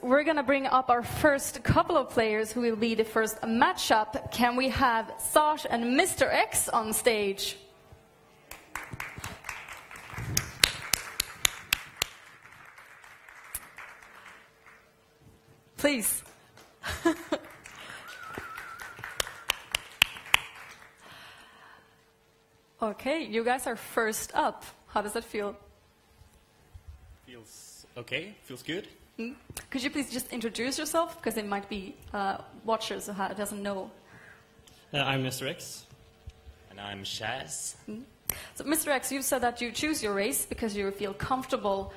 we're going to bring up our first couple of players who will be the first matchup. Can we have sjAz and NiNMrX on stage? Please. Okay, you guys are first up. How does that feel? Feels okay, feels good. Could you please just introduce yourself? Because there might be watchers who doesn't know. I'm NiNMrX. And I'm sjAz. So, NiNMrX, you said that you choose your race because you feel comfortable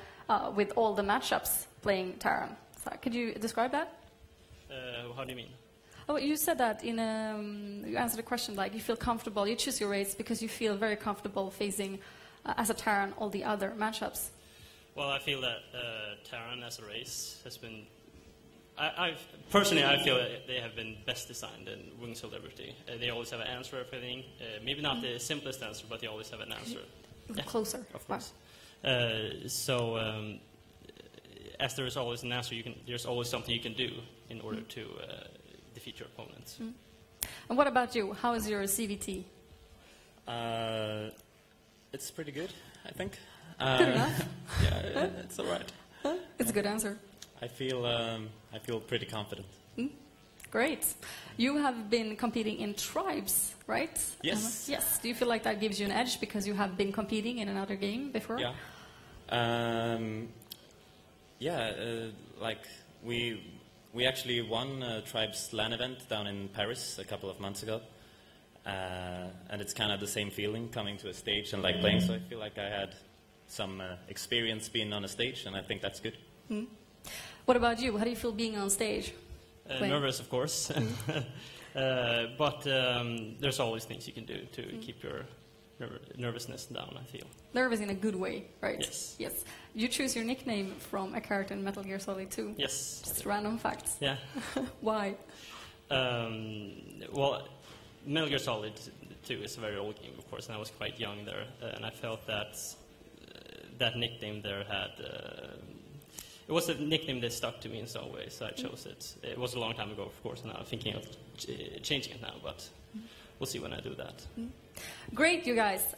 with all the matchups playing Terran. So, could you describe that? How do you mean? Oh, you said that in you answered a question like you feel comfortable, you choose your race because you feel very comfortable facing, as a Terran, all the other matchups. Well, I feel that Terran as a race has been... Personally, I feel that they have been best designed in Wings of Liberty. They always have an answer for everything. Maybe not the simplest answer, but they always have an answer. Closer. Of course. As there is always an answer, there's always something you can do in order to defeat your opponents. And what about you? How is your CVT? It's pretty good, I think. Good enough? Yeah, it's all right. It's a good answer. I feel pretty confident. Great. You have been competing in tribes, right? Yes. Yes. Do you feel like that gives you an edge because you have been competing in another game before? Yeah. Like we actually won Tribe's LAN event down in Paris a couple of months ago, and it's kind of the same feeling coming to a stage and like playing. So I feel like I had some experience being on a stage, and I think that's good. What about you? How do you feel being on stage? Nervous, of course, but there's always things you can do to keep your nervousness down, I feel. Nervous in a good way, right? Yes. Yes. You choose your nickname from a character in Metal Gear Solid 2. Yes. Just random facts. Yeah. Why? Well, Metal Gear Solid 2 is a very old game, of course, and I was quite young there, and I felt that that nickname there had... it was a nickname that stuck to me in some way, so I chose it. It was a long time ago, of course, and I'm thinking of changing it now, but we'll see when I do that. Great, you guys.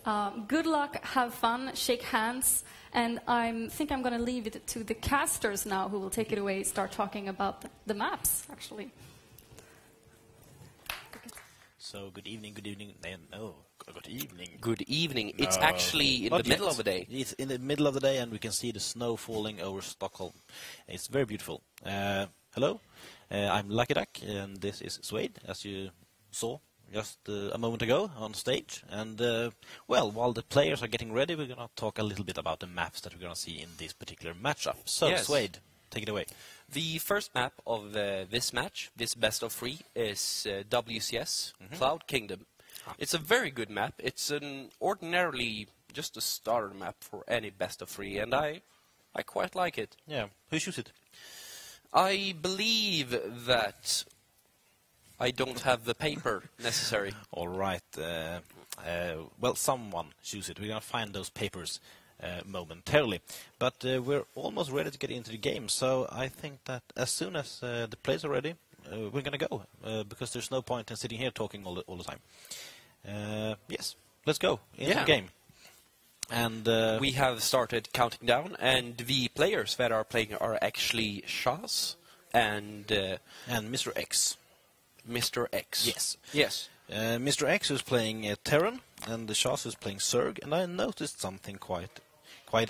Good luck, have fun, shake hands, and I think I'm going to leave it to the casters now, who will take it away, start talking about the maps, actually. So, good evening, good evening. No, good evening. Good evening. No. It's actually in the middle of the day. It's in the middle of the day, and we can see the snow falling over Stockholm. It's very beautiful. Hello, I'm Lucky Duck, and this is sjAz, as you saw just a moment ago on stage. And, well, while the players are getting ready, we're going to talk a little bit about the maps that we're going to see in this particular matchup. So, yes. sjAz, take it away. The first map of this match, this best of three, is WCS, Cloud Kingdom. It's a very good map. It's an ordinarily just a starter map for any best of three, and I quite like it. Yeah. Who shoots it? I believe that I don't have the paper necessary. All right. Well, someone shoots it. We're going to find those papers momentarily. But we're almost ready to get into the game, so I think that as soon as the players are ready, we're going to go, because there's no point in sitting here talking all the time. Yes, let's go into the game. And we have started counting down, and the players that are playing are actually sjAz and NiNMrX. NiNMrX. Yes. Yes. NiNMrX is playing Terran, and sjAz is playing Zerg, and I noticed something quite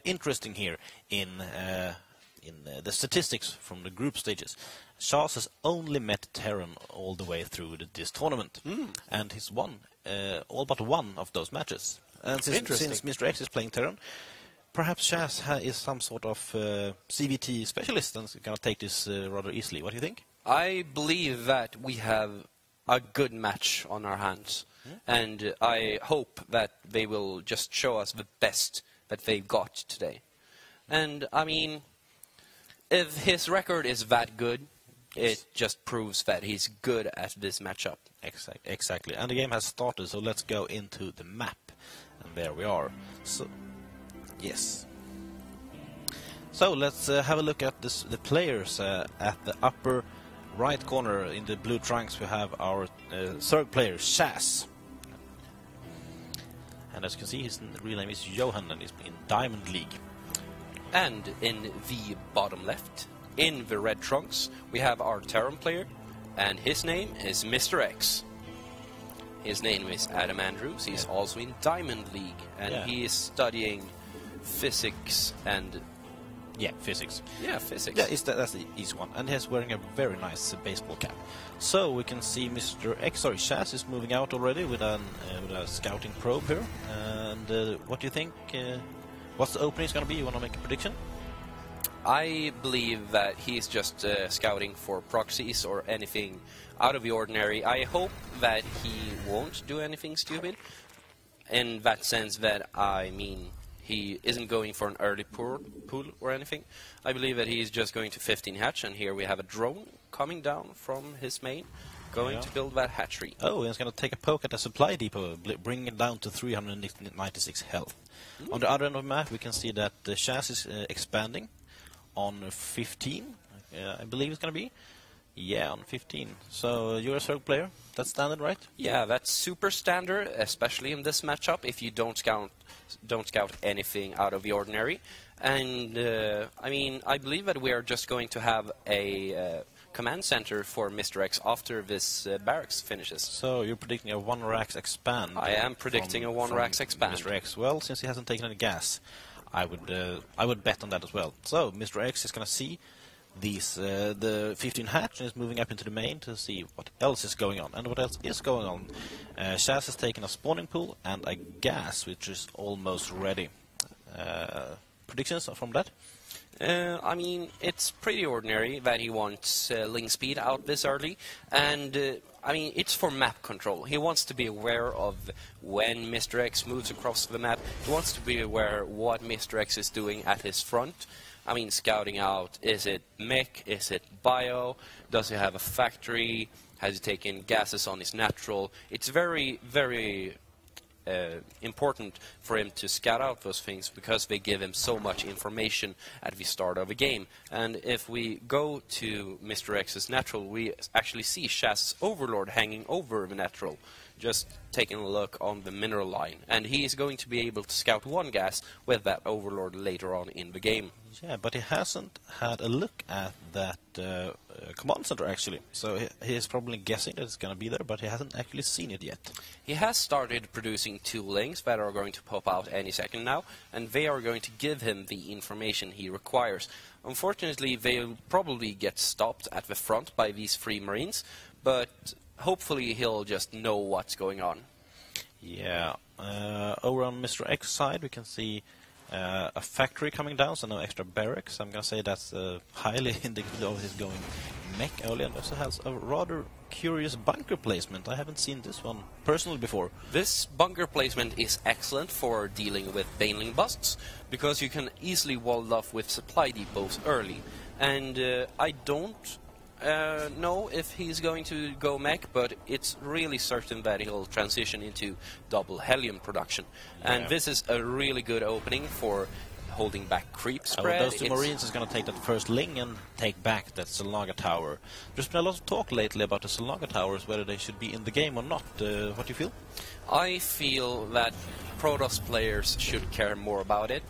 interesting here in the statistics from the group stages. sjAz has only met Terran all the way through this tournament, and he's won all but one of those matches. And since NiNMrX is playing Terran, perhaps sjAz is some sort of CVT specialist and can take this rather easily. What do you think? I believe that we have a good match on our hands, and I hope that they will just show us the best that they've got today. And, I mean, if his record is that good, it just proves that he's good at this matchup. Exactly. And the game has started, so let's go into the map. And there we are. So, yes. So let's have a look at the players. At the upper right corner in the blue trunks we have our third player, sjAz. And as you can see, his real name is Johan and he's in Diamond League. And in the bottom left, in the red trunks, we have our Terran player, and his name is NiNMrX. His name is Adam Andrews. He's also in Diamond League, and he is studying physics and... Yeah, physics. Yeah, physics. Yeah, that's the easy one. And he's wearing a very nice baseball cap. So we can see sjAz is moving out already with a scouting probe here. And what do you think? What's the opening going to be? You want to make a prediction? I believe that he's just scouting for proxies or anything out of the ordinary. I hope that he won't do anything stupid. In that sense that, I mean, he isn't going for an early pool or anything. I believe that he's just going to 15 hatch, and here we have a drone coming down from his main, going to build that hatchery. Oh, and he's going to take a poke at the supply depot, bringing it down to 396 health. On the other end of the map, we can see that the sjAz is expanding on 15, I believe it's going to be. Yeah, on 15. So you're a third player. That's standard, right? Yeah, that's super standard, especially in this matchup. If you don't scout anything out of the ordinary, and I mean, I believe that we are just going to have a command center for NiNMrX after this barracks finishes. So you're predicting a 1-rax expand? I am predicting a 1-rax expand. NiNMrX. Well, since he hasn't taken any gas, I would bet on that as well. So NiNMrX is going to see these the 15 hatch and is moving up into the main to see what else is going on. And what else is going on? sjAz has taken a spawning pool and a gas, which is almost ready. Predictions from that? I mean, it's pretty ordinary that he wants link speed out this early, and I mean, it's for map control. He wants to be aware of when NiNMrX moves across the map. He wants to be aware what NiNMrX is doing at his front. I mean, scouting out, is it mech, is it bio, does he have a factory, has he taken gases on his natural? It's very, very important for him to scout out those things because they give him so much information at the start of a game. And if we go to NiNMrX's natural, we actually see sjAz's Overlord hanging over the natural, just taking a look on the mineral line. And he is going to be able to scout one gas with that Overlord later on in the game. Yeah, but he hasn't had a look at that command center, actually. So he is probably guessing that it's going to be there, but he hasn't actually seen it yet. He has started producing 2 links that are going to pop out any second now, and they are going to give him the information he requires. Unfortunately, they'll probably get stopped at the front by these 3 Marines, but hopefully he'll just know what's going on. Yeah. Over on NiNMrX side, we can see a factory coming down, so no extra barracks. I'm going to say that's highly indicative of his going mech early, and also has a rather curious bunker placement. I haven't seen this one personally before. This bunker placement is excellent for dealing with baneling busts, because you can easily wall off with supply depots early. And I don't know if he's going to go mech, but it's really certain that he'll transition into double helium production. And this is a really good opening for holding back creep spread. Those 2 Marines is going to take that first ling and take back that Salaga tower. There's been a lot of talk lately about the Salaga towers, whether they should be in the game or not. What do you feel? I feel that Protoss players should care more about it,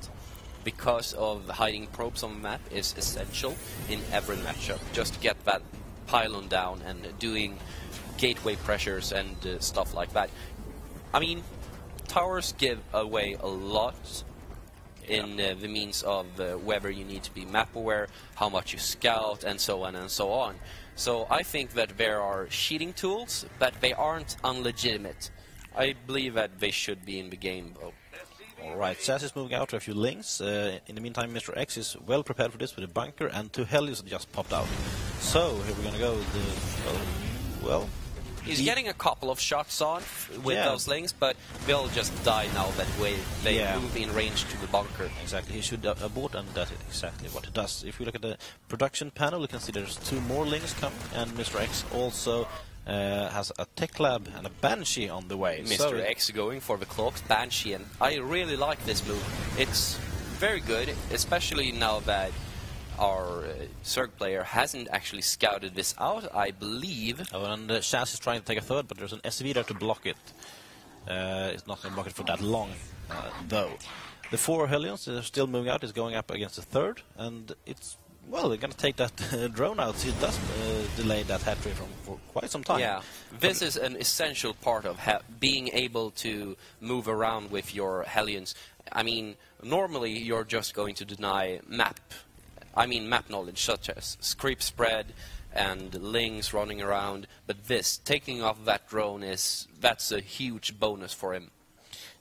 because of hiding probes on the map is essential in every matchup, just to get that pylon down and doing gateway pressures and stuff like that. I mean, towers give away a lot in the means of whether you need to be map aware, how much you scout, and so on and so on. So I think that there are cheating tools, but they aren't unlegitimate. I believe that they should be in the game, though. Alright, sjAz is moving out to a few links. In the meantime, NiNMrX is well prepared for this with a bunker, and 2 helis just popped out. So, here we're going to go with well... He's getting a couple of shots on with those links, but they'll just die now that way they move in range to the bunker. Exactly, he should abort, and that's exactly what it does. If we look at the production panel, you can see there's 2 more links coming, and NiNMrX also has a tech lab and a Banshee on the way. NiNMrX going for the cloaks Banshee, and I really like this move. It's very good, especially now that our Zerg player hasn't actually scouted this out, I believe. Oh, and sjAz is trying to take a third, but there's an SV there to block it. It's not going to block it for that long, though. The 4 Hellions are still moving out. It's going up against the third, and it's, well, they're going to take that drone out. So it does delay that hat-trick for quite some time. Yeah, this is an essential part of being able to move around with your Hellions. I mean, normally you're just going to deny map knowledge, such as creep spread and lings running around, but this, taking off that drone, that's a huge bonus for him.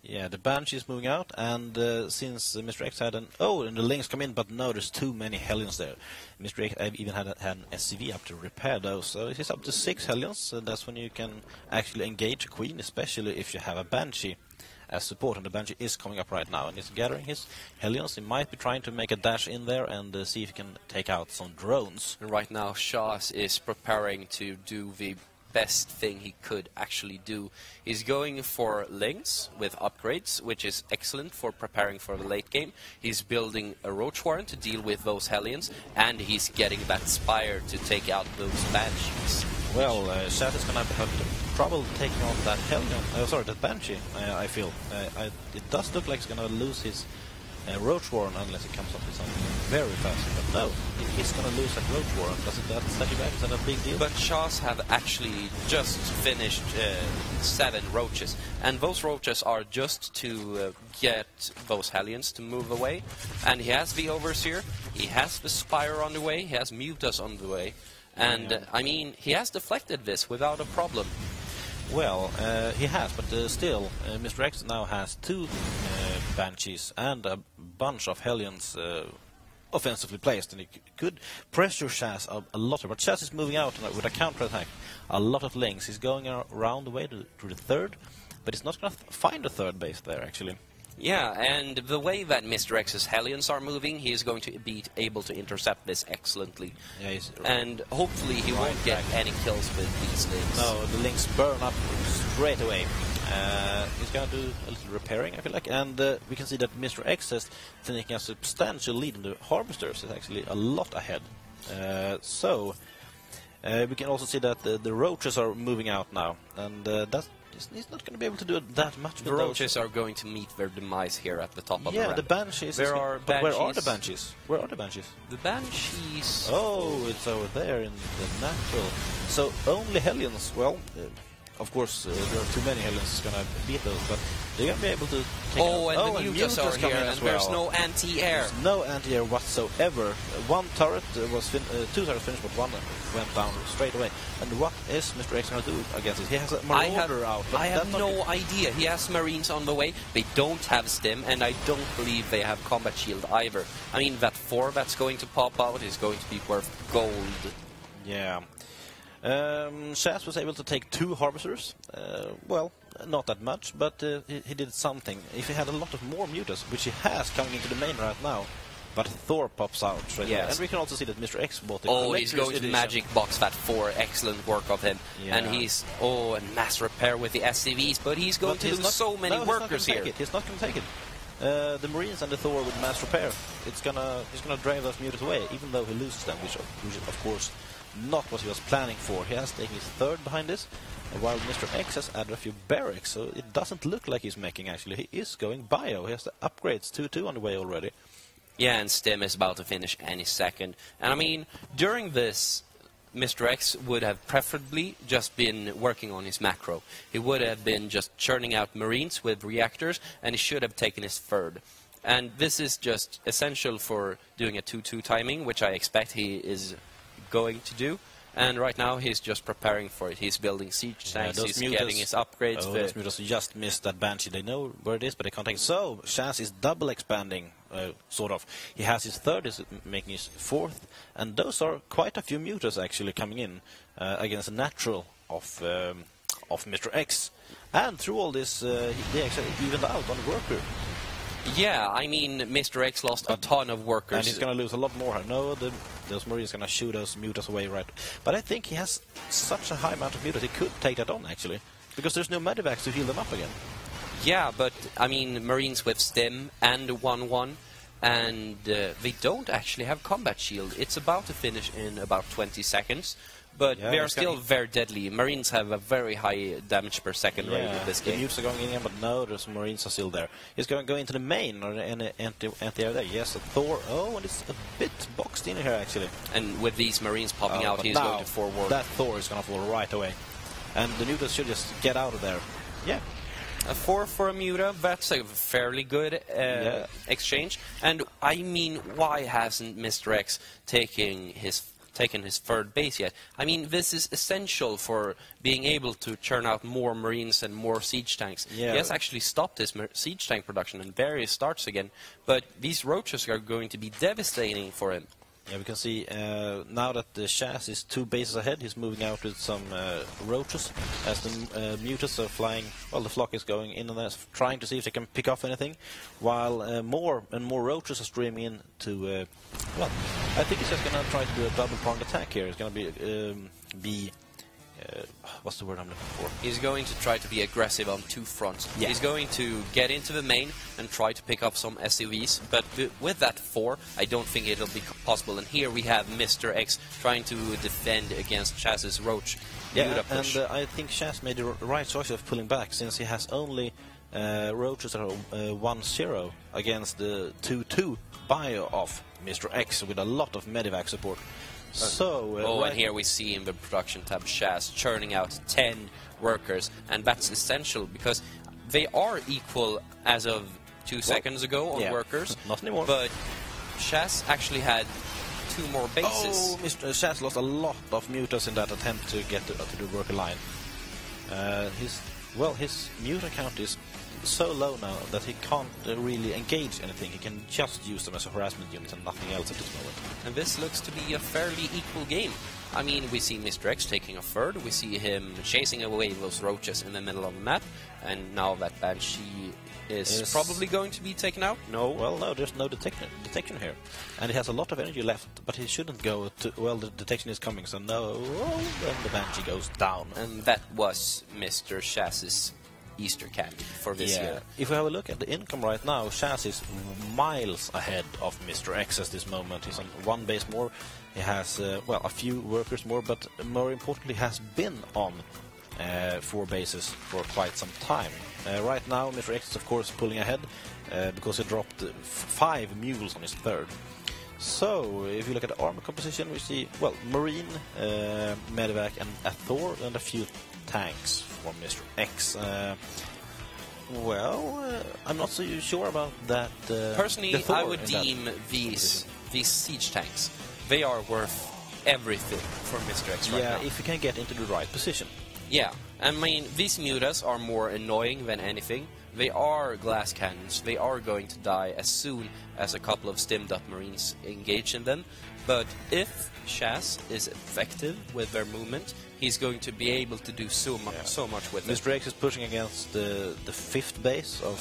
Yeah, the Banshee is moving out, and since NiNMrX had an... Oh, and the Lings come in, but no, there's too many Hellions there. NiNMrX even had an SCV up to repair those, so it is up to 6 Hellions, so that's when you can actually engage a Queen, especially if you have a Banshee as support, and the Banshee is coming up right now, and he's gathering his Hellions. He might be trying to make a dash in there and see if he can take out some drones. And right now, sjAz is preparing to do the best thing he could actually do. He's going for Lings with upgrades, which is excellent for preparing for the late game. He's building a Roach Warren to deal with those Hellions, and he's getting that Spire to take out those Banshees. Well, sjAz is going to have trouble taking on that Hellion, that Banshee, I feel. It does look like he's going to lose his Roach Warren unless he comes up with something very fast. But no, he's going to lose that Roach Warren. Doesn't that set you back? Is that a big deal? But sjAz have actually just finished 7 Roaches. And those Roaches are just to get those Hellions to move away. And he has the Overseer, he has the Spire on the way, he has Mutas on the way. And, I mean, he has deflected this without a problem. Well, he has, but still, NiNMrX now has 2 Banshees and a bunch of Hellions offensively placed, and he could pressure sjAz a lot. But sjAz is moving out with a counter-attack. A lot of Lings. He's going around the way to the third, but he's not going to find a third base there, actually. Yeah, and the way that NiNMrX's Hellions are moving, he is going to be able to intercept this excellently. Yeah, and hopefully he won't get any kills with these Lings. No, the Lings burn up straight away. He's going to do a little repairing, I feel like, and we can see that NiNMrX is taking a substantial lead in the Harvesters. It's actually a lot ahead. We can also see that the Roaches are moving out now, and he's not going to be able to do that much. The Roaches are going to meet their demise here at the top of the ramp. Yeah, the Banshees. Where are the Banshees? Where are the Banshees? The Banshees... Oh, it's over there in the natural. So only Hellions, well... of course, there are too many Hellions who's going to beat those, but they're going to be able to take out. And the Mutas are here, and there's no anti-air. There's no anti-air whatsoever. 1 turret was 2 turrets finished, but 1 went down straight away. And what is NiNMrX going to do against it? He has a Marauder out. I have no idea. He has Marines on the way. They don't have Stim, and I don't believe they have Combat Shield either. I mean, that 4 that's going to pop out is going to be worth gold. Yeah. sjAz was able to take 2 Harvesters. Well, not that much, but he did something. If he had a lot of more Mutas, which he has coming into the main right now, but Thor pops out straight away. And we can also see that NiNMrX bought the he's going to Magic Box that 4. Excellent work of him. Yeah. And he's, and mass repair with the SCVs, but he's going to lose so many workers here. He's not going to take it. The Marines and the Thor with mass repair, he's gonna drive those Mutas away, even though he loses them, which is, of course, not what he was planning for. He has taken his 3rd behind this, while NiNMrX has added a few barracks, so it doesn't look like he's making, actually. He is going bio. He has the upgrades 2-2 on the way already. Yeah, and Stim is about to finish any second. And I mean, during this, NiNMrX would have preferably just been working on his macro. He would have been just churning out Marines with reactors, and he should have taken his 3rd. And this is just essential for doing a 2-2 timing, which I expect he is going to do. And right now he's just preparing for it. He's building siege tanks, he's getting his upgrades. Those Mutas just missed that Banshee. They know where it is, but they can't take it. So sjAz is double expanding, sort of. He has his 3rd, he's making his 4th, and those are quite a few Mutas actually coming in against the natural of NiNMrX. And through all this, they actually evened out on the worker. Yeah, I mean, NiNMrX lost a ton of workers. And he's going to lose a lot more. No, those Marines are going to shoot those Mutas away, right? But I think he has such a high amount of Mutas, he could take that on, actually. Because there's no Medivacs to heal them up again. Yeah, but, I mean, Marines with Stim and 1-1, and they don't actually have combat shield. It's about to finish in about 20 seconds, but they are still very deadly. Marines have a very high damage per second rate in this game. The nukes are going in, but no, the Marines are still there. He's going to go into the main, or anti-air there. Yes, a Thor. Oh, and it's a bit boxed in here, actually. And with these Marines popping out, he's going to forward. That Thor is going to fall right away. And the Mutas should just get out of there. Yeah. A 4 for a Muta, that's a fairly good exchange. And I mean, why hasn't Mr. X taken his third base yet? I mean, this is essential for being able to churn out more Marines and more siege tanks. Yeah. He has actually stopped his siege tank production and various starts again, but these roaches are going to be devastating for him. Yeah, we can see now that the sjAz is 2 bases ahead, he's moving out with some roaches as the Mutas are flying. Well, the flock is going in and out, trying to see if they can pick off anything, while more and more roaches are streaming in to. Well, I think he's just going to try to do a double-pronged attack here. It's going to be what's the word I'm looking for? He's going to try to be aggressive on 2 fronts. Yeah. He's going to get into the main and try to pick up some SUVs, but with that 4, I don't think it'll be possible. And here we have Mr. X trying to defend against sjAz's Roach. Yeah, and I think sjAz made the right choice of pulling back, since he has only roaches that are 1-0 against the 2-2 bio of Mr. X with a lot of medivac support. So, and here we see in the production tab sjAz churning out 10 workers, and that's essential because they are equal as of 2 seconds ago on workers. Not anymore. But sjAz actually had 2 more bases. Oh, Mr. sjAz lost a lot of Mutas in that attempt to get to the worker line. His Muta count is so low now that he can't really engage anything. He can just use them as a harassment unit and nothing else at this moment. And this looks to be a fairly equal game. I mean, we see Mr. X taking a third, we see him chasing away those roaches in the middle of the map, and now that Banshee is probably going to be taken out. No, there's no detection here. And he has a lot of energy left, but he shouldn't go to, well, the detection is coming, so no, then the Banshee goes down. And that was Mr. sjAz's Easter candy for this year. If we have a look at the income right now, sjAz is miles ahead of Mr. X at this moment. He's on 1 base more. He has, a few workers more, but more importantly, has been on 4 bases for quite some time. Right now, Mr. X is, of course, pulling ahead because he dropped 5 mules on his third. So, if you look at the armor composition, we see, Marine, Medivac, and a Thor, and a few tanks from Mr. X. I'm not so sure about that. Personally, I would deem these siege tanks, they are worth everything for Mr. X right now. Yeah, if you can get into the right position. Yeah, I mean, these Mutas are more annoying than anything. They are glass cannons. They are going to die as soon as a couple of stimmed up Marines engage in them. But if sjAz is effective with their movement, he's going to be able to do so much with it. Mr. X is pushing against the 5th base of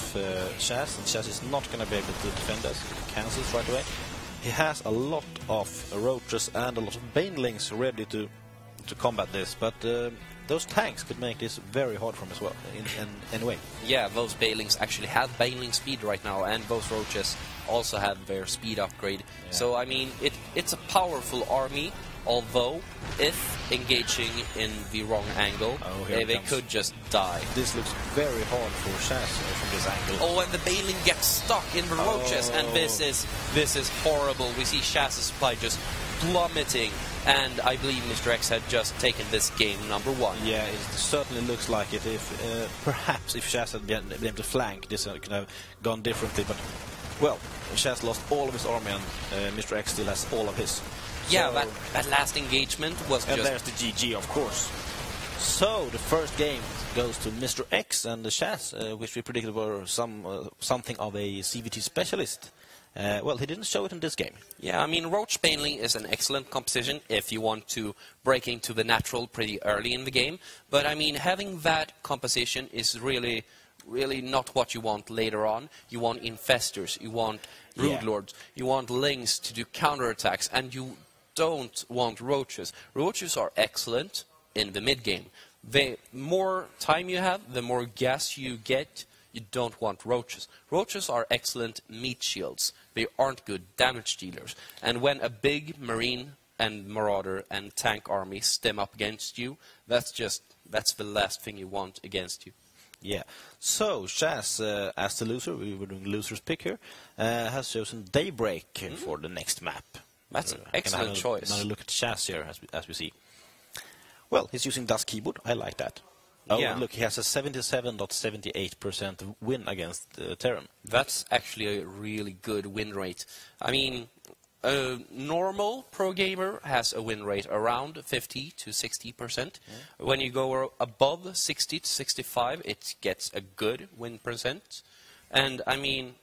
sjAz, and sjAz is not going to be able to defend us. He cancels right away. He has a lot of roaches and a lot of banelings ready to combat this, but those tanks could make this very hard for him as well, in a way. Yeah, those banelings actually have baneling speed right now, and those roaches also have their speed upgrade. Yeah. So, I mean, it's a powerful army, although if engaging in the wrong angle, they could just die. This looks very hard for sjAz from this angle. Oh, and the baneling gets stuck in the roaches, and this is horrible. We see sjAz's supply just plummeting, and I believe Mr. X had just taken this game number 1. Yeah, it certainly looks like it. If perhaps if sjAz had been able to flank, this could have gone differently, but sjAz lost all of his army, and Mr. X still has all of his. Yeah, that last engagement was and there's the GG, of course. So, the first game goes to Mr. X and the sjAz, which we predicted were something of a CVT specialist. He didn't show it in this game. Yeah, I mean, Roach Baneling is an excellent composition if you want to break into the natural pretty early in the game. But, I mean, having that composition is really not what you want later on. You want infestors, you want brood lords, you want lings to do counterattacks, and you don't want roaches. Roaches are excellent in the mid-game. The more time you have, the more gas you get. You don't want roaches. Roaches are excellent meat shields. they aren't good damage dealers. And when a big Marine and Marauder and tank army stem up against you, that's the last thing you want against you. Yeah. So, sjAz, as the loser, we were doing loser's pick here, has chosen Daybreak for the next map. That's an excellent choice. Now look at sjAz here, as we see. Well, he's using Das Keyboard. I like that. Oh, yeah. Look, he has a 77.78% win against Terran. That's actually a really good win rate. I mean, a normal pro gamer has a win rate around 50 to 60%. When you go above 60 to 65, it gets a good win percent. And I mean,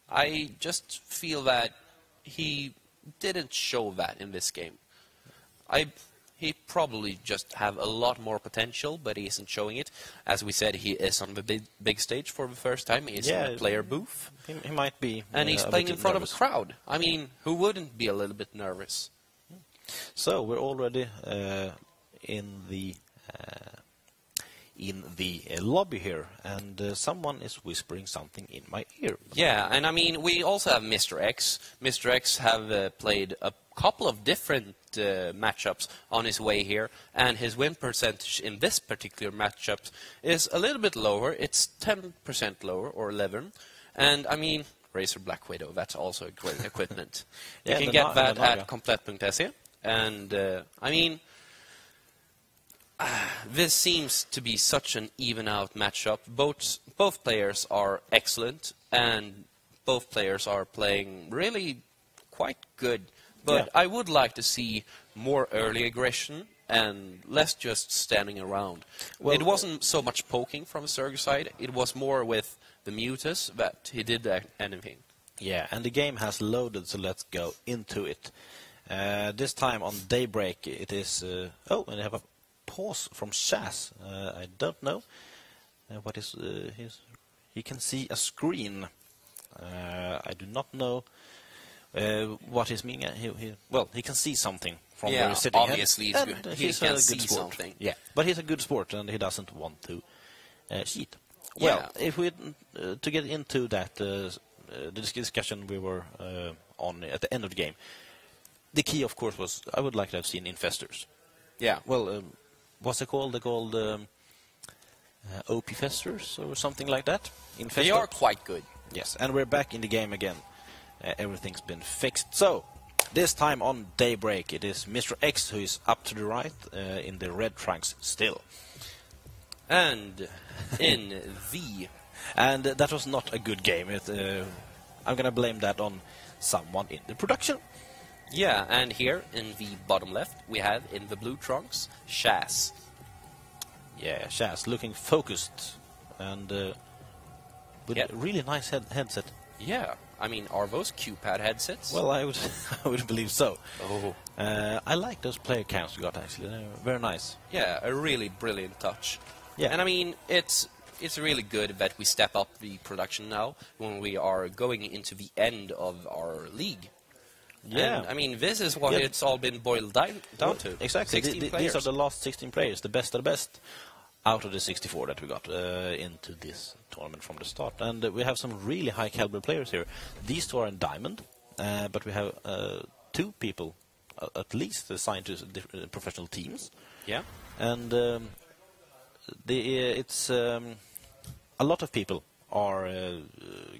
I just feel that he didn't show that in this game. He probably just have a lot more potential, but he isn't showing it. As we said, he is on the big stage for the first time. He's in a player booth. He might be. And he's playing in front of a crowd. I mean, who wouldn't be a little bit nervous? So we're already in the lobby here, and someone is whispering something in my ear. Yeah, and I mean, we also have NiNMrX. NiNMrX have played a couple of different matchups on his way here, and his win percentage in this particular matchup is a little bit lower. It's 10% lower, or 11. And I mean, Razor Black Widow, that's also a great equipment. You can get that at komplett.se. And I mean, this seems to be such an even-out matchup. Both players are excellent, and both players are playing really quite good. But I would like to see more early aggression and less just standing around. Well, it wasn't so much poking from Serg's side. It was more with the Mutas that he did anything. Yeah, and the game has loaded, so let's go into it. This time on Daybreak, it is... and I have a pause from sjAz. I don't know what is he can see a screen. I do not know what he's meaning. He can see something from where he's sitting. Obviously, he can see something. Yeah, but he's a good sport, and he doesn't want to cheat. Well, if we to get into that the discussion we were on at the end of the game, the key, of course, was I would like to have seen infestors. Yeah. Well, what's it called? They're called OP festers or something like that. They are quite good. Yes, and we're back in the game again. Everything's been fixed. So, this time on Daybreak, it is NiNMrX who is up to the right in the red trunks still. And in the... And that was not a good game. I'm going to blame that on someone in the production. Yeah, and here in the bottom left, we have in the blue trunks, sjAz. Yeah, sjAz looking focused and with a really nice headset. Yeah, I mean, are those Q-pad headsets? Well, I would believe so. Oh. I like those player cams you got, actually. They're very nice. Yeah, a really brilliant touch. Yeah. And I mean, it's really good that we step up the production now when we are going into the end of our league. Yeah. And, I mean, this is what it's all been boiled down to. Exactly. 16 these are the last 16 players, the best of the best, out of the 64 that we got into this tournament from the start. And we have some really high-caliber players here. These two are in Diamond, but we have 2 people, at least, assigned to professional teams. Yeah. And it's a lot of people are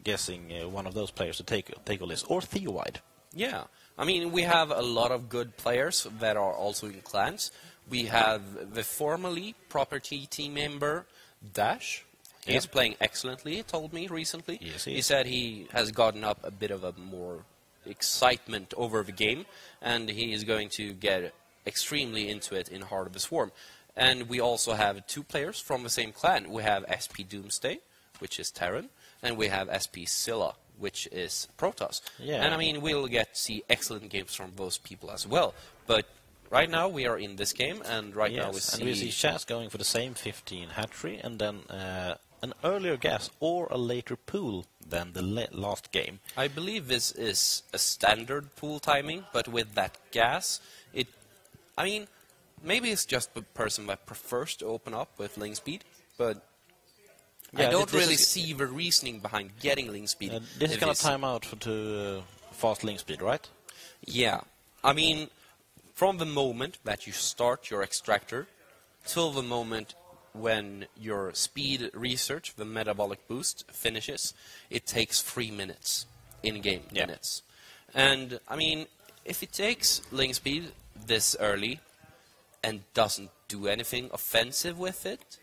guessing one of those players to take all this, or Theowide. Yeah, I mean, we have a lot of good players that are also in clans. We have the formerly Property team member, Dash. He is playing excellently, he told me recently. Yes, he said he has gotten up a bit of a more excitement over the game, and he is going to get extremely into it in Heart of the Swarm. And we also have 2 players from the same clan. We have SP Doomsday, which is Terran, and we have SP Scylla, which is Protoss. Yeah. And I mean, we'll get to see excellent games from those people as well. But right now we are in this game, and now we see... and we see sjAz going for the same 15 hatchery, and then an earlier gas or a later pool than the last game. I believe this is a standard pool timing, but with that gas, I mean, maybe it's just the person that prefers to open up with lane speed, but Yeah, I don't this really is- see the reasoning behind getting link speed. This is if going to it's- time out to fast link speed, right? Yeah. I mean, from the moment that you start your extractor till the moment when your speed research, the metabolic boost, finishes, it takes 3 minutes, in-game Yeah. minutes. And, I mean, if it takes link speed this early and doesn't do anything offensive with it,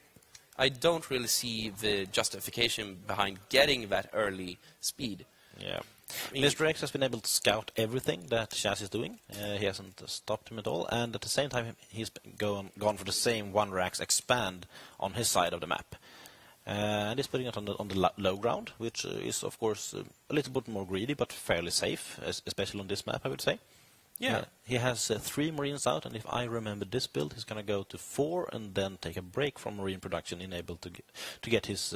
I don't really see the justification behind getting that early speed. Yeah. I mean- Mr. X has been able to scout everything that sjAz is doing. He hasn't stopped him at all, and at the same time he's gone for the same NiNMrX expand on his side of the map. And he's putting it on the low ground, which is of course a little bit more greedy, but fairly safe, especially on this map, I would say. Yeah. He has 3 Marines out, and if I remember this build, he's going to go to 4 and then take a break from Marine production, enabled to get his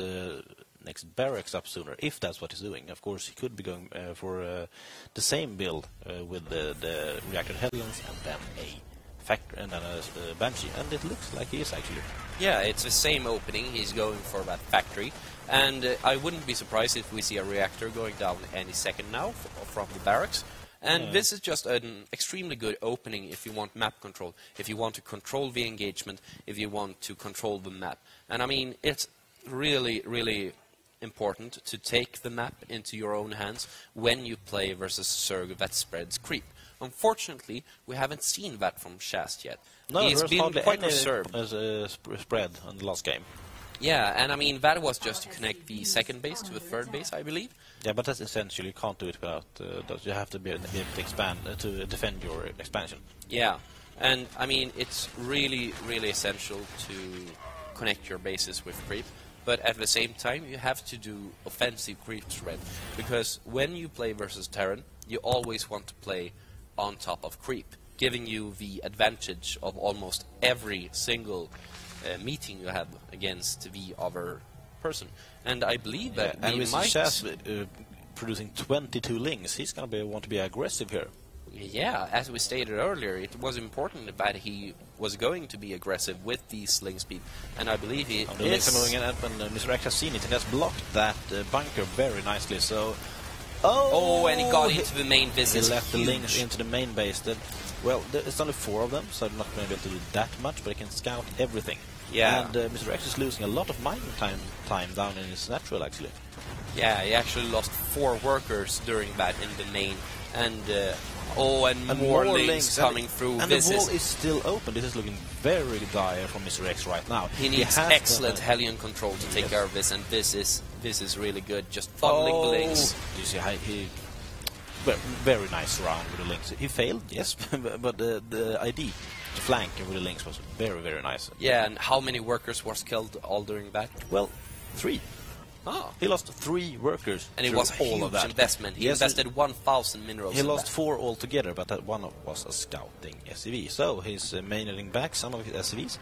next barracks up sooner, if that's what he's doing. Of course, he could be going for the same build with the reactor Hellions and then a factor and then a Banshee, and it looks like he is actually. Yeah, it's the same opening. He's going for that factory. And I wouldn't be surprised if we see a reactor going down any second now from the barracks. And this is just an extremely good opening if you want map control, if you want to control the engagement, if you want to control the map. And I mean, it's really, really important to take the map into your own hands when you play versus Zerg that spreads creep. Unfortunately, we haven't seen that from sjAz yet. No, He's there's been hardly quite any reserved. as a spread on the last game. Yeah, and I mean, that was just to connect the second base to the third base, I believe. Yeah, but that's essentially, you can't do it without that. You have to be able to expand to defend your expansion. Yeah, and I mean, it's really, really essential to connect your bases with creep. But at the same time, you have to do offensive creep spread. Because when you play versus Terran, you always want to play on top of creep, giving you the advantage of almost every single meeting you have against the other person. And I believe that and we with might... sjAz producing 22 links, he's going to want to be aggressive here. Yeah, as we stated earlier, it was important that he was going to be aggressive with the sling speed, and I believe he The links are moving in, and Mr. X has seen it and has blocked that bunker very nicely. So, Oh, and he got into the main base. He It's left the huge. links into the main base. Well, it's only 4 of them, so I'm not going to be able to do that much, but I can scout everything. Yeah. And Mr. X is losing a lot of mining time down in his natural, actually. Yeah, he actually lost 4 workers during that in the main, and more links coming through. And This the wall is is still open. This is looking very dire from Mr. X right now. he needs has excellent Hellion control to take care of this, and this is really good. Just funneling the links. You see, very nice round with the links. He failed, yes, but the ID to flank with the links was very, very nice. Yeah, and how many workers was killed all during that? Well, 3. Oh. He lost 3 workers. And it through was a all huge of that. investment. He Yes, invested 1,000 minerals. He in lost that. 4 altogether, but that one was a scouting SCV. So he's mainlining back some of his SCVs.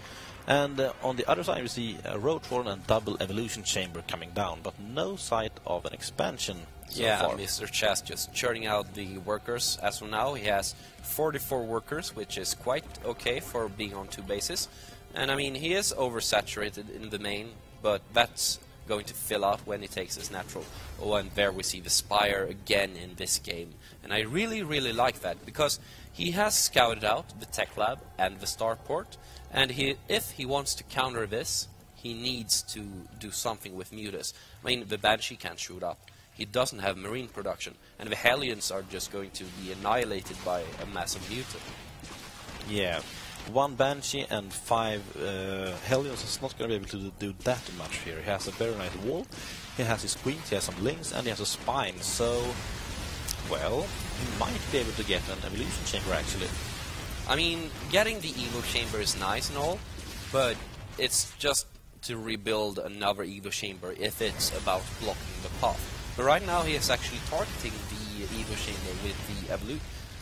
And on the other side, we see a road and double evolution chamber coming down, but no sight of an expansion so Yeah, far. Mr. sjAz just churning out the workers. As of now, he has 44 workers, which is quite okay for being on 2 bases. And I mean, he is oversaturated in the main, but that's going to fill out when he takes his natural. Oh, and there we see the Spire again in this game. And I really, really like that, because he has scouted out the tech lab and the starport, and if he wants to counter this, he needs to do something with Mutas. I mean, the Banshee can't shoot up. He doesn't have marine production, and the Hellions are just going to be annihilated by a massive mutant. Yeah, 1 Banshee and 5 Hellions is not going to be able to do that much here. He has a very nice wall, he has his queens, he has some links, and he has a spine, so, well, he might be able to get an evolution chamber, actually. I mean, getting the Evo chamber is nice and all, but it's just to rebuild another Evo chamber if it's about blocking the path. But right now he is actually targeting the Evo chamber with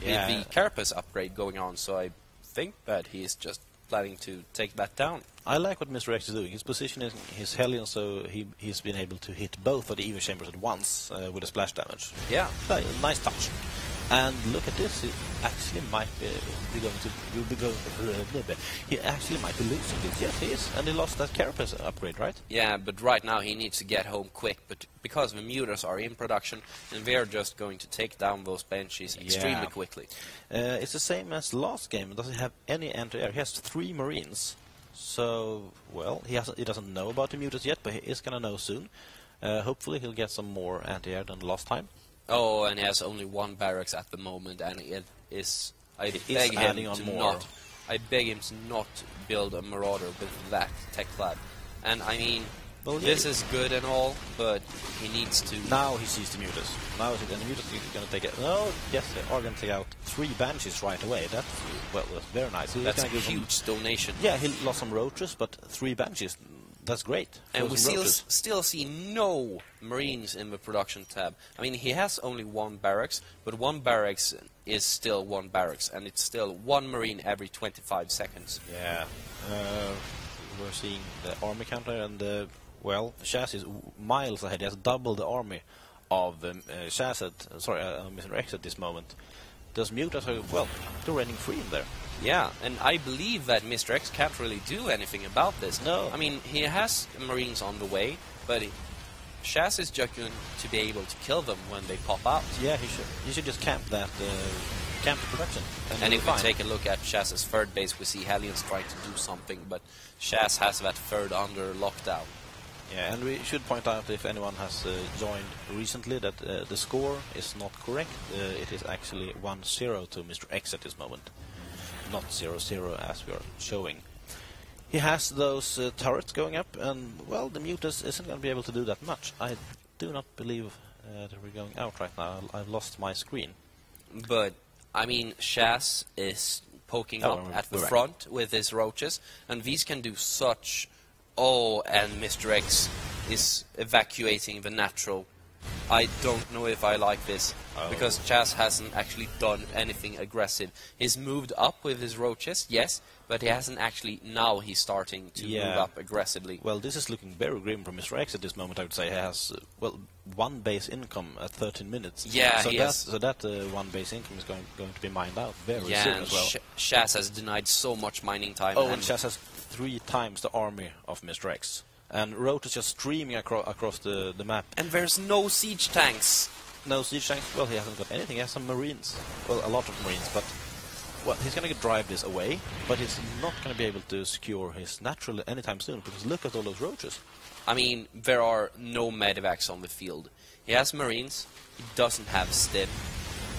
the Carapace upgrade going on, so I think that he is just planning to take that down. I like what Mr. X is doing. He's positioning his Hellion so he's been able to hit both of the Evo chambers at once with a splash damage. Yeah. Nice touch. And look at this, he actually might be going to... He actually might be losing this. Yes, he is. And he lost that carapace upgrade, right? Yeah, but right now he needs to get home quick. But because the mutas are in production, and they are just going to take down those banshees extremely quickly. It's the same as last game. It doesn't have any anti-air. He has 3 marines. So, well, he doesn't know about the mutas yet, but he is going to know soon. Hopefully he'll get some more anti-air than last time. Oh, and he has only 1 barracks at the moment, and it is... I beg him to not build a Marauder with that tech lab. And I mean, this is good and all, but he needs to... Now he sees the mutas. Now the mutas is going to take it. No, yes, they are going to take out 3 banshees right away. That's very nice. That's a huge donation. Yeah, he lost some roaches, but 3 banshees. That's great. And we still see no marines in the production tab. I mean, he has only 1 barracks, but 1 barracks is still 1 barracks, and it's still 1 marine every 25 seconds. Yeah. We're seeing the army counter, and, well, sjAz is miles ahead. He has double the army of sjAz NiNMrX at this moment. Those mutas are, well, they're running free in there. Yeah, and I believe that Mr. X can't really do anything about this. No. I mean, he has marines on the way, but sjAz is just going to be able to kill them when they pop out. Yeah, he should. He should just camp that, camp the production. And if we take a look at sjAz's third base, we see Hellions trying to do something, but sjAz has that third under lockdown. Yeah, and we should point out, if anyone has joined recently, that the score is not correct. It is actually 1-0 to Mr. X at this moment. Not 0-0 as we are showing. He has those turrets going up, and, well, the mutas isn't going to be able to do that much. I do not believe that we're going out right now. I've lost my screen. But, I mean, sjAz is poking up at the front with his roaches, and these can do such... Oh, and Mr. X is evacuating the natural. I don't know if I like this, because sjAz hasn't actually done anything aggressive. He's moved up with his roaches, yes, but he hasn't actually... Now he's starting to move up aggressively. Well, this is looking very grim for Mr. X at this moment, I would say. He has, well, 1 base income at 13 minutes. Yeah, so that 1 base income is going to be mined out very soon as well. sjAz has denied so much mining time. Oh, and sjAz has 3 times the army of Mr. X. And Road is just streaming across the map. And there's no siege tanks. No siege tanks? Well, he hasn't got anything. He has some marines. Well, a lot of marines, but... Well, he's going to drive this away, but he's not going to be able to secure his natural anytime soon, because look at all those roaches. I mean, there are no medevacs on the field. He has marines. He doesn't have stim.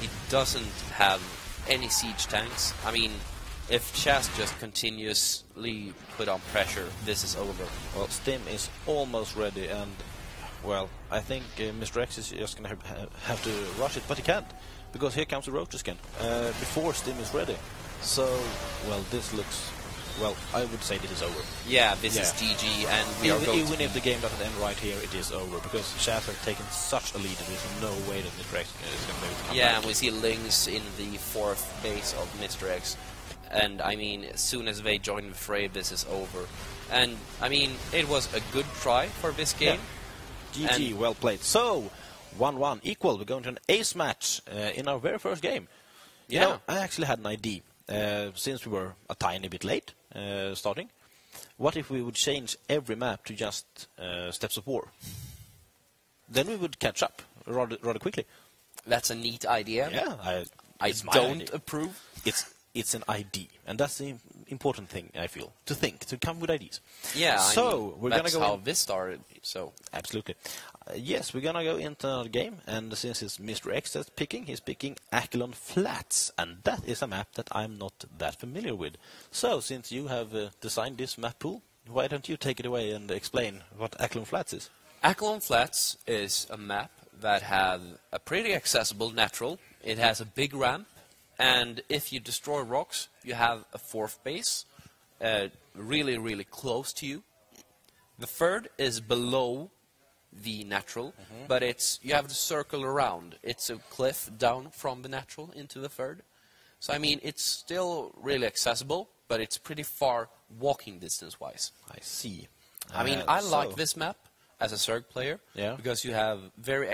He doesn't have any siege tanks. I mean... If sjAz just continuously put on pressure, this is over. Well, Stim is almost ready, and, well, I think Mr. X is just going to have to rush it, but he can't, because here comes the roaches again, before Stim is ready. So, well, this looks... Well, I would say this is over. Yeah, this is GG, and we are going even if the game doesn't end right here, it is over, because sjAz has taken such a lead, and there's no way that Mr. X is going to be able to come back. And we see Lings in the 4th base of Mr. X. And, I mean, as soon as they join the fray, this is over. And, I mean, it was a good try for this game. Yeah. GG, well played. So, 1-1, equal. We're going to an ace match in our very first game. You know, I actually had an idea, since we were a tiny bit late starting. What if we would change every map to just Steps of War? Then we would catch up rather quickly. That's a neat idea. Yeah, I don't approve. It's an idea, and that's the important thing, I feel, to think, to come with ideas. Yeah, so I mean, we're gonna go. That's how this started. So absolutely, yes, we're gonna go into another game, and since it's Mr. X that's picking, he's picking Achelon Flats, and that is a map that I'm not that familiar with. So, since you have designed this map pool, why don't you take it away and explain what Achelon Flats is? Achelon Flats is a map that has a pretty accessible natural. It has a big ramp. And if you destroy rocks, you have a 4th base, really, really close to you. The 3rd is below the natural, but you have to circle around. It's a cliff down from the natural into the 3rd. So, I mean, it's still really accessible, but it's pretty far walking distance-wise. I see. I mean, I like this map as a Zerg player, because you have very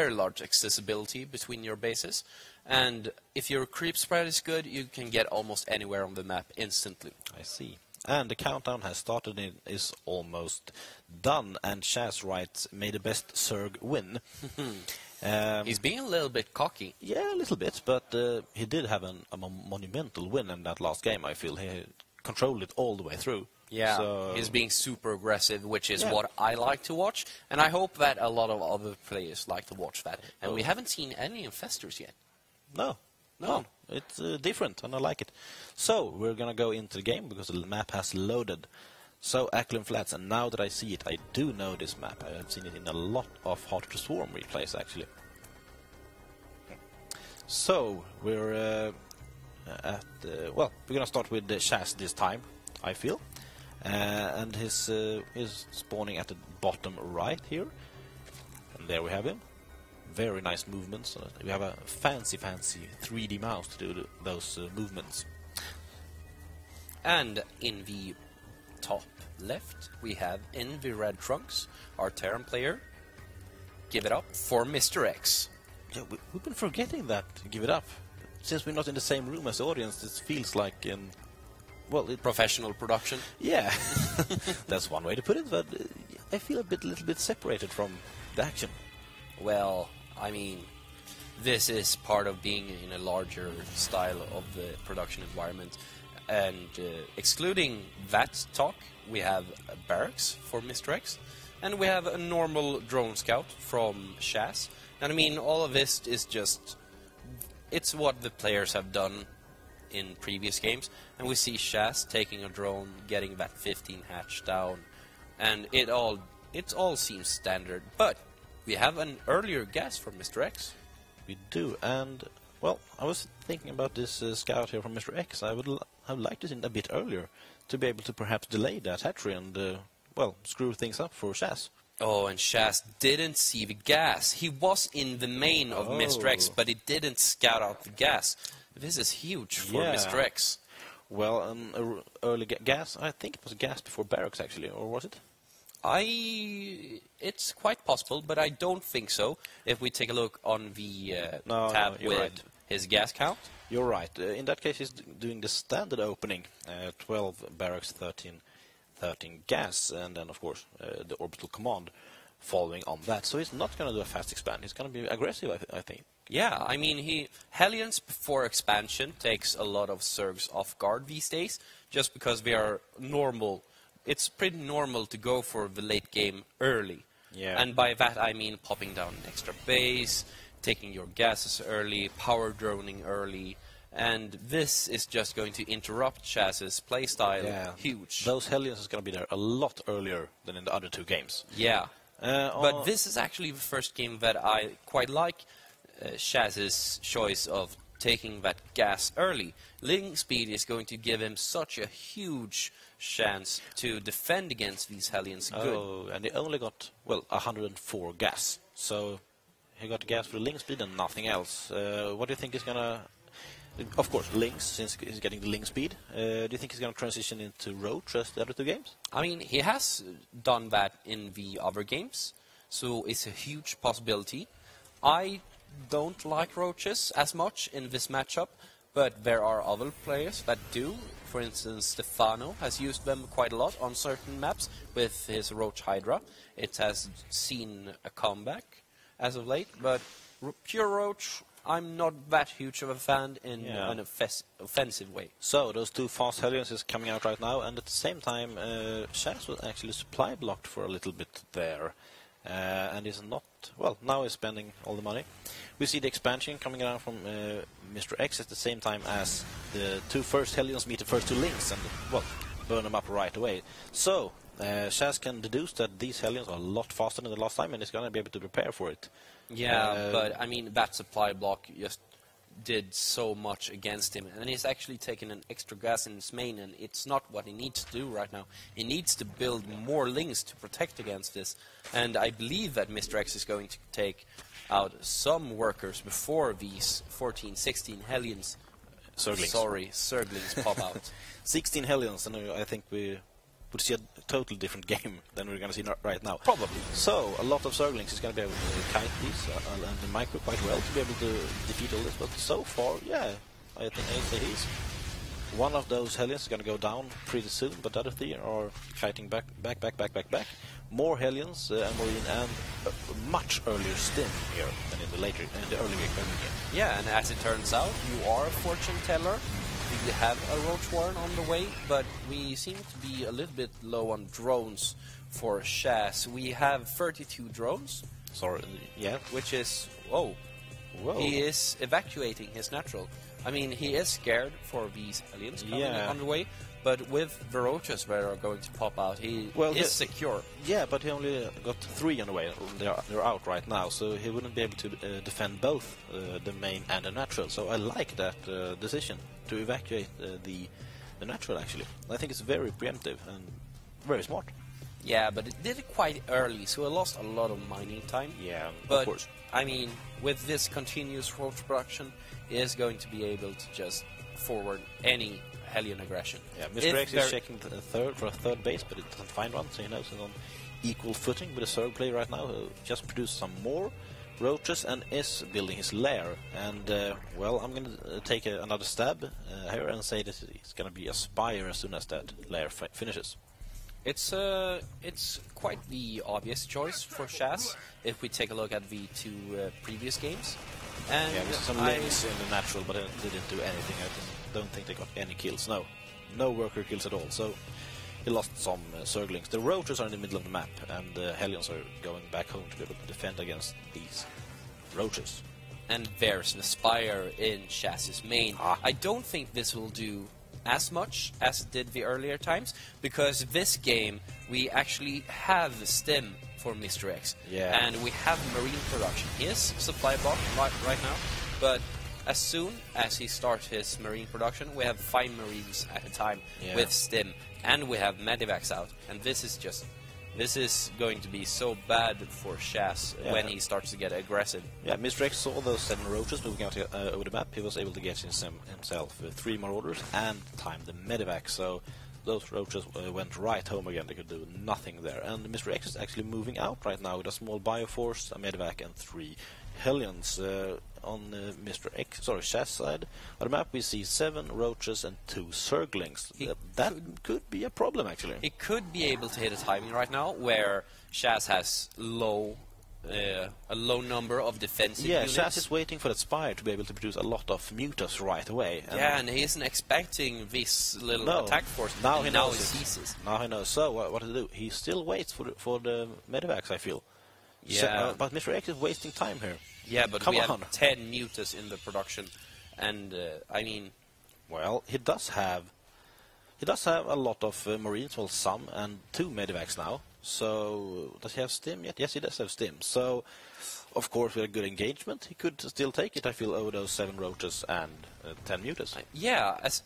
large accessibility between your bases. And if your creep spread is good, you can get almost anywhere on the map instantly. I see. And the countdown has started and is almost done. And sjAz writes, "May the best Zerg win." He's being a little bit cocky. Yeah, a little bit, but he did have a monumental win in that last game, I feel. He controlled it all the way through. Yeah, so he's being super aggressive, which is what I like to watch. And I hope that a lot of other players like to watch that. And we haven't seen any infestors yet. No. It's different, and I like it. So, we're going to go into the game, because the map has loaded. So, Ackland Flats, and now that I see it, I do know this map. I have seen it in a lot of Hard to Swarm replays, actually. So, we're we're going to start with sjAz this time, I feel. And he's spawning at the bottom right here. And there we have him. Very nice movements. We have a fancy 3D mouse to do those movements. And in the top left, we have Red Trunks, our Terran player. Give it up for NiNMrX. Yeah, we've been forgetting that. Give it up. Since we're not in the same room as the audience, this feels like Professional production. Yeah, that's one way to put it. But I feel a little bit separated from the action. Well, I mean, this is part of being in a larger style of the production environment. And excluding that talk, we have a barracks for NiNMrX, and we have a normal drone scout from sjAz. And I mean, all of this is just, it's what the players have done in previous games. And we see sjAz taking a drone, getting that 15 hatch down, and it all seems standard. But we have an earlier gas from NiNMrX. We do, and well, I was thinking about this scout here from NiNMrX. I would have liked it in a bit earlier to be able to perhaps delay that hatchery and screw things up for sjAz. Oh, and sjAz didn't see the gas. He was in the main of NiNMrX, but he didn't scout out the gas. This is huge for NiNMrX. Well, early gas. I think it was gas before barracks, actually, or was it? It's quite possible, but I don't think so. If we take a look on the tab with his gas count. You're right. In that case, he's doing the standard opening, 12 barracks, 13 gas, and then, of course, the orbital command following on that. So he's not going to do a fast expand. He's going to be aggressive, I think. Yeah, I mean, Hellions before expansion takes a lot of Zergs off guard these days, just because they are normal. It's pretty normal to go for the late game early. Yeah. And by that I mean popping down an extra base, taking your gases early, power droning early, and this is just going to interrupt sjAz's playstyle. Yeah. Huge. Those Hellions is going to be there a lot earlier than in the other two games. Yeah. But this is actually the first game that I quite like sjAz's choice of taking that gas early. Link speed is going to give him such a huge chance to defend against these Hellions. Oh, and he only got, 104 gas. So he got gas for the link speed and nothing else. What do you think is going to... Of course, links, since he's getting the link speed. Do you think he's going to transition into Roach as the other two games? I mean, he has done that in the other games, so it's a huge possibility. I don't like Roaches as much in this matchup, but there are other players that do. For instance, Stefano has used them quite a lot on certain maps with his Roach Hydra. It has seen a comeback as of late, but pure Roach, I'm not that huge of a fan in an offensive way. So, those two fast Hellions is coming out right now, and at the same time, sjAz was actually supply blocked for a little bit there. And is not, now he's spending all the money. We see the expansion coming around from NiNMrX at the same time as the two first Hellions meet the first two links and, burn them up right away. So, sjAz can deduce that these Hellions are a lot faster than the last time, and he's going to be able to prepare for it. Yeah, but I mean, that supply block just did so much against him, and he's actually taken an extra gas in his main, and it's not what he needs to do right now. He needs to build more links to protect against this, and I believe that NiNMrX is going to take out some workers before these 14, 16 Hellions. Zerglings. Sorry, Zerglings pop out. 16 Hellions, and I think we would see a totally different game than we're going to see right now. Probably. So, a lot of Zerglings is going to be able to kite these and the micro quite well to be able to defeat all this. But so far, yeah, I think I'd say he's one of those Hellions is going to go down pretty soon, but the other three are fighting back. More Hellions and Marine, and a much earlier stim here than in the earlier game. Yeah, and as it turns out, you are a fortune teller. We have a Roach Warren on the way, but we seem to be a little bit low on drones for sjAz. We have 32 drones. Sorry, yeah. Which is, whoa. He is evacuating his natural. I mean, he is scared for these aliens coming on the way, but with the roaches that are going to pop out, he is secure. Yeah, but he only got 3 on the way. They're out right now, so he wouldn't be able to defend both the main and the natural. So I like that decision to evacuate the natural, actually. I think it's very preemptive and very smart. Yeah, but it did it quite early, so it lost a lot of mining time. Yeah, but, of course. I mean, with this continuous roach production, he is going to be able to just forward any Hellion aggression. Yeah, NiNMrX is checking for a third base, but it doesn't find one, so he knows he's on equal footing with a third player right now, who just produced some more roaches and is building his lair. And, well, I'm going to take another stab here and say that it's going to be a Spire as soon as that lair finishes. It's quite the obvious choice for sjAz if we take a look at the 2 previous games. And yeah, there's some links in the natural, but they didn't do anything. I don't think they got any kills. No worker kills at all. So he lost some Zerglings. The roaches are in the middle of the map, and the Hellions are going back home to be able to defend against these roaches. And there's the Spire in sjAz's main. I don't think this will do as much as it did the earlier times, because this game we actually have stim for NiNMrX, and we have marine production. He is supply blocked right now, but as soon as he starts his marine production, we have 5 marines at a time with stim, and we have medivacs out, and this is going to be so bad for sjAz when he starts to get aggressive. Yeah, NiNMrX saw those 7 roaches moving out over the map. He was able to get himself 3 more orders and time the medivac. So those roaches went right home again. They could do nothing there. And NiNMrX is actually moving out right now with a small bioforce, a medivac, and 3 Hellions. On sjAz side of the map, we see 7 roaches and 2 Zerglings. That could be a problem, actually. It could be able to hit a timing right now where sjAz has a low number of defensive units. sjAz is waiting for that Spire to be able to produce a lot of mutas right away. And he isn't expecting this little attack force. Now he knows. He sees. Now he knows. So what to do? He still waits for the medivacs, I feel. Yeah. But NiNMrX is wasting time here. Yeah, but we have 10 mutas in the production, and I mean, well, he does have a lot of marines, well, some, and 2 medivacs now. So does he have stim yet? Yes, he does have stim. So of course, with a good engagement, he could still take it. I feel over those 7 roaches and 10 mutas. Yeah, as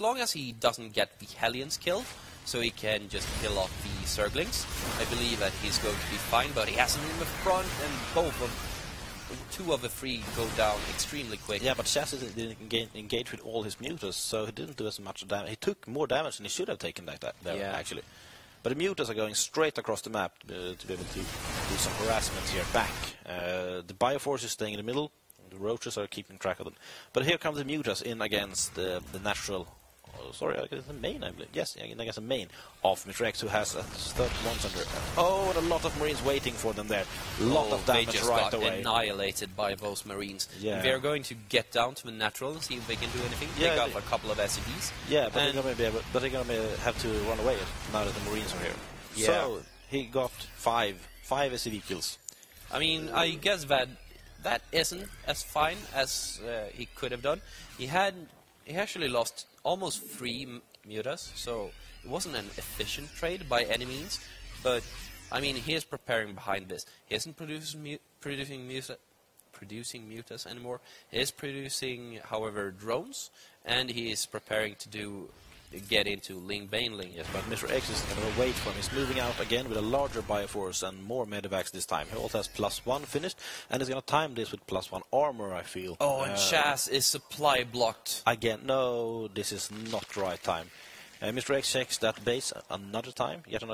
long as he doesn't get the Hellions killed, so he can just kill off the Zerglings, I believe that he's going to be fine. But he has them in the front, and 2 of the 3 go down extremely quick. Yeah, but sjAz didn't engage with all his mutas, so he didn't do as much damage. He took more damage than he should have taken actually. But the mutas are going straight across the map to be able to do some harassment here back. The Bioforce is staying in the middle. The roaches are keeping track of them. But here comes the mutas in against the natural... sorry, I guess the main, I believe. Yes, I guess the main of NiNMrX, who has 31 under. Oh, and a lot of marines waiting for them there. A lot of damage they just right got away. Annihilated by those marines. Yeah. They're going to get down to the natural and see if they can do anything. Pick up a couple of SCVs. Yeah, but they're going to have to run away now that the marines are here. Yeah. So he got 5 SCV kills. I mean, I guess that isn't as fine as he could have done. He actually lost almost 3 mutas, so it wasn't an efficient trade by any means. But I mean, he is preparing behind this. He isn't producing mutas anymore. He is producing, however, drones, and he is preparing to get into Ling Baneling. Yes, but NiNMrX is going to wait for him. He's moving out again with a larger bioforce and more medivacs this time. He also has +1 finished, and he's going to time this with +1 armor, I feel. Oh, and sjAz is supply blocked. Again, no, this is not the right time. Mr. X checks that base yet another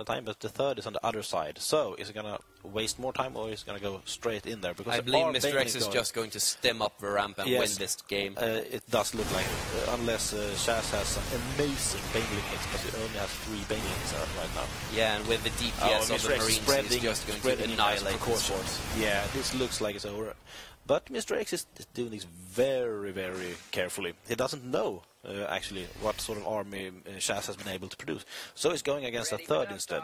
time, but the third is on the other side. So, is he going to waste more time, or is he going to go straight in there? Because I believe Mr. X is just going to stem up the ramp and win this game. It does look like it, unless sjAz has some amazing baneling hits, because he only has 3 baneling hits right now. Yeah, and with the DPS of the Marines, he's just going to annihilate the force. Yeah, this looks like it's over. But Mr. X is doing this very, very carefully. He doesn't know, actually, what sort of army sjAz has been able to produce. So he's going against a third instead.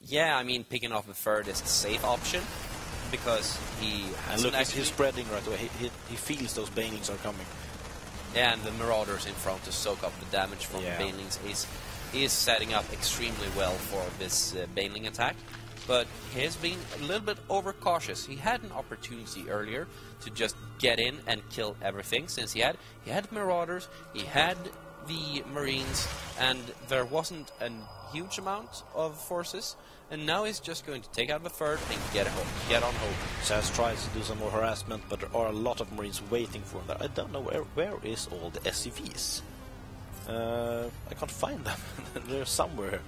Yeah, I mean, picking off a third is the safe option, because he has he's spreading right away. He feels those banelings are coming. Yeah, and the Marauders in front to soak up the damage from the banelings. He is setting up extremely well for this baneling attack. But he has been a little bit overcautious. He had an opportunity earlier to just get in and kill everything, since he had Marauders, he had the Marines, and there wasn't a huge amount of forces. And now he's just going to take out the third and get on home. sjAz tries to do some more harassment, but there are a lot of Marines waiting for him there. I don't know where is all the SCVs. I can't find them. They're somewhere.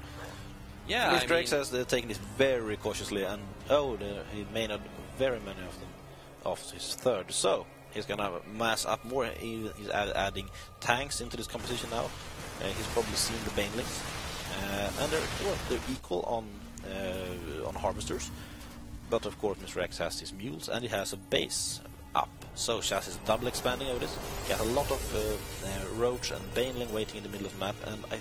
Yeah, Mr. X has taken this very cautiously, and he may not very many of them off his third. So he's gonna mass up more. He's adding tanks into this composition now. He's probably seen the banelings, and they're equal on harvesters. But of course, Mr. X has his mules, and he has a base up. So sjAz is double expanding over this. He has a lot of roach and baneling waiting in the middle of the map, and I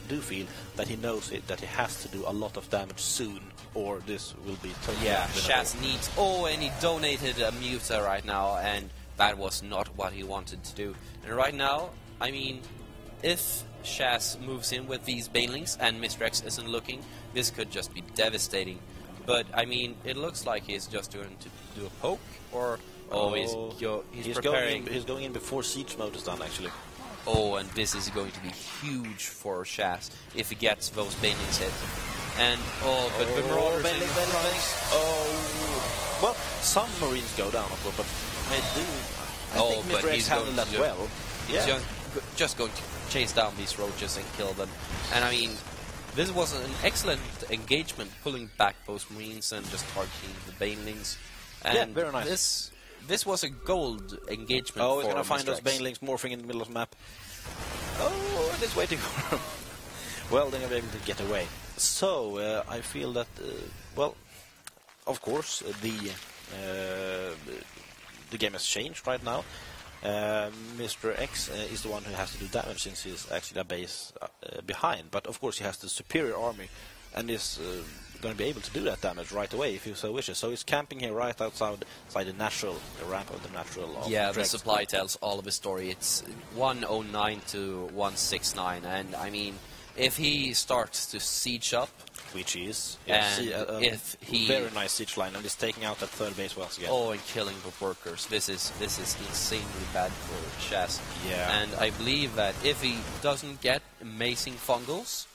do feel that he knows that he has to do a lot of damage soon, or this will be totally sjAz needs... Oh, and he donated a muta right now, and that was not what he wanted to do. And right now, I mean, if sjAz moves in with these banelings and Mr. X isn't looking, this could just be devastating. But, I mean, it looks like he's just going to do a poke, or... he's preparing... He's going in before siege mode is done, actually. Oh, and this is going to be huge for sjAz if he gets those banelings hit. And, but the Marauders well, some Marines go down, of course, but I think Mr. X handled that well. Yeah. He's just going to chase down these roaches and kill them. And, I mean, this was an excellent engagement, pulling back those Marines and just targeting the banelings. And yeah, very nice. This was a gold engagement. Oh, he's going to find those banelings morphing in the middle of the map. Oh, and it's waiting for him. Well, they're going to be able to get away. So, I feel that, well, of course, the game has changed right now. Mr. X is the one who has to do damage, since he's actually a base behind. But, of course, he has the superior army, and is going to be able to do that damage right away if he so wishes. So he's camping here right outside the ramp of the natural. Yeah, the supply tells all of the story. It's 109 to 169, and I mean, if he starts to siege up, which is if he very nice siege line, and is taking out that third base once again. Oh, and killing the workers. This is insanely bad for sjAz. Yeah, and I believe that if he doesn't get amazing fungals,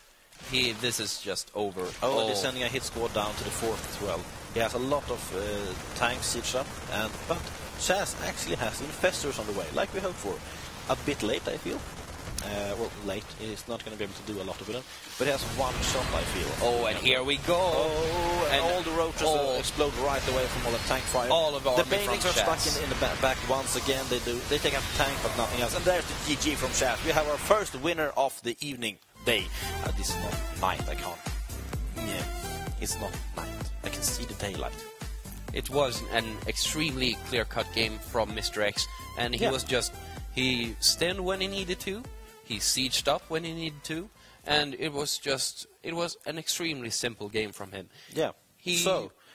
this is just over. Oh, and he's sending a hit squad down to the fourth as well. He has a lot of tanks sieged up, but sjAz actually has infestors on the way, like we hoped for. A bit late, I feel. Well, late. He's not going to be able to do a lot of it, but he has one shot, I feel. Oh, and here we go. Oh, and all the roaches explode right away from all the tank fire. All of the banelings are stuck in the back once again. They take out the tank, but nothing else. And there's the GG from sjAz. We have our first winner of the evening. Day. This is not night, I can't. Yeah, it's not night. I can see the daylight. It was an extremely clear-cut game from Mr. X, and he stemmed when he needed to, he sieged up when he needed to, and it was an extremely simple game from him. Yeah.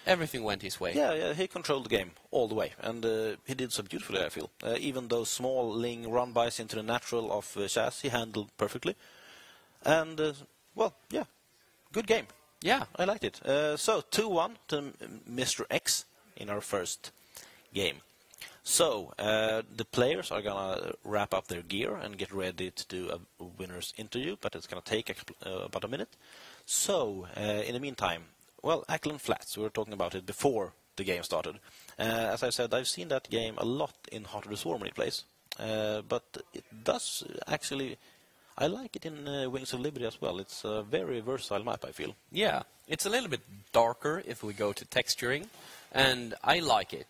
Everything went his way. Yeah, he controlled the game all the way, and he did so beautifully, I feel. Even those small Ling run-bys into the natural of sjAz, he handled perfectly. And, well, yeah, good game. Yeah, I liked it. So, 2-1 to Mr. X in our first game. So, the players are going to wrap up their gear and get ready to do a winner's interview, but it's going to take about a minute. So, in the meantime, well, Ackland Flats, we were talking about it before the game started. As I said, I've seen that game a lot in Heart of the Swarm when it plays. But it does actually... I like it in Wings of Liberty as well. It's a very versatile map, I feel. Yeah, it's a little bit darker if we go to texturing, and I like it.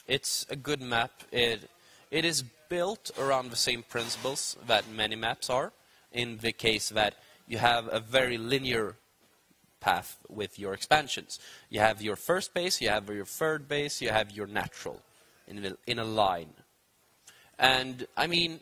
It's a good map. It is built around the same principles that many maps are, in the case that you have a very linear path with your expansions. You have your first base, you have your third base, you have your natural in a line. And, I mean,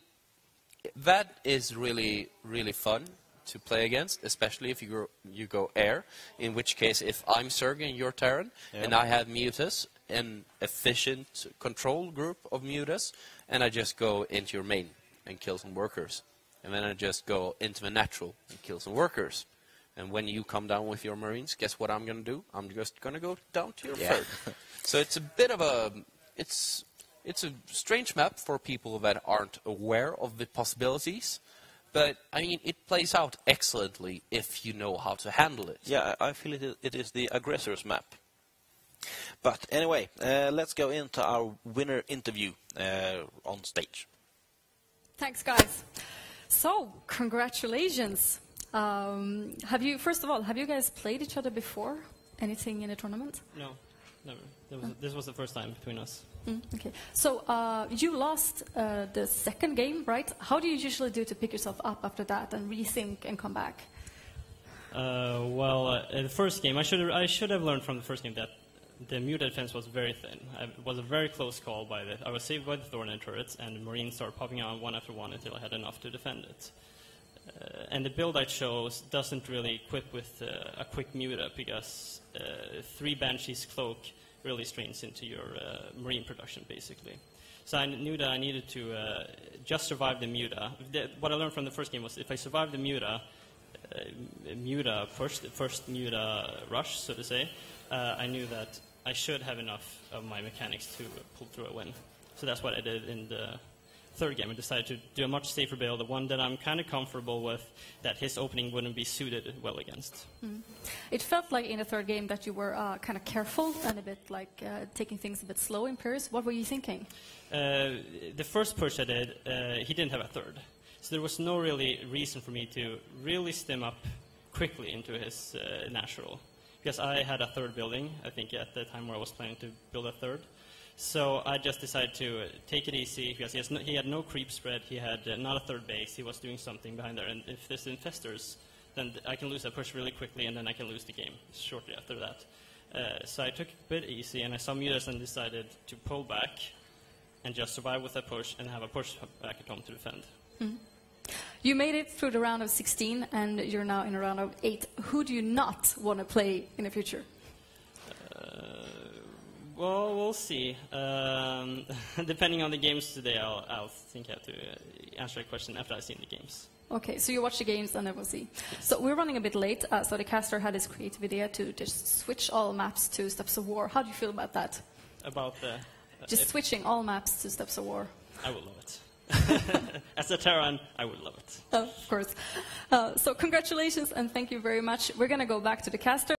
that is really, really fun to play against, especially if you go air, in which case if I'm Serg and you're Terran, and I have Mutas, an efficient control group of Mutas, and I just go into your main and kill some workers. And then I just go into the natural and kill some workers. And when you come down with your Marines, guess what I'm going to do? I'm just going to go down to your third. So it's a bit of a... It's a strange map for people that aren't aware of the possibilities. But, I mean, it plays out excellently if you know how to handle it. Yeah, I feel it is the aggressor's map. But anyway, let's go into our winner interview on stage. Thanks, guys. So, congratulations. First of all, have you guys played each other before? Anything in a tournament? No, never. This was the first time between us. Okay. So, you lost the second game, right? How do you usually do to pick yourself up after that and rethink and come back? The first game, I should have learned from the first game that the Muta defense was very thin. It was a very close call I was saved by the Thorn and turrets, and the Marines started popping out one after one until I had enough to defend it. And the build I chose doesn't really equip with a quick Muta, because 3 Banshees Cloak really strains into your Marine production, basically. So I knew that I needed to just survive the Muta. What I learned from the first game was if I survived the Muta push, the first Muta rush, so to say, I knew that I should have enough of my mechanics to pull through a win. So that's what I did in the third game. I decided to do a much safer build, the one that I'm kind of comfortable with, that his opening wouldn't be suited well against. It felt like in the third game that you were kind of careful and a bit like taking things a bit slow in Paris. What were you thinking? The first push I did, he didn't have a third. So there was no really reason for me to really stem up quickly into his natural. Because I had a third building, I think at the time where I was planning to build a third. So I just decided to take it easy, because he had no creep spread, he had not a third base, he was doing something behind there. And if there's infestors, then I can lose that push really quickly, and then I can lose the game shortly after that. So I took it a bit easy, and I saw Mutas and decided to pull back and just survive with that push and have a push back at home to defend. You made it through the round of 16, and you're now in a round of 8. Who do you not want to play in the future? Well, we'll see. Depending on the games today, I'll think I have to answer a question after I've seen the games. Okay, so you watch the games and then we'll see. So we're running a bit late, so the caster had this creative idea to just switch all maps to Steps of War. How do you feel about that? About the... just switching all maps to Steps of War. I would love it. As a Terran, I would love it. Of course. So congratulations and thank you very much. We're going to go back to the caster.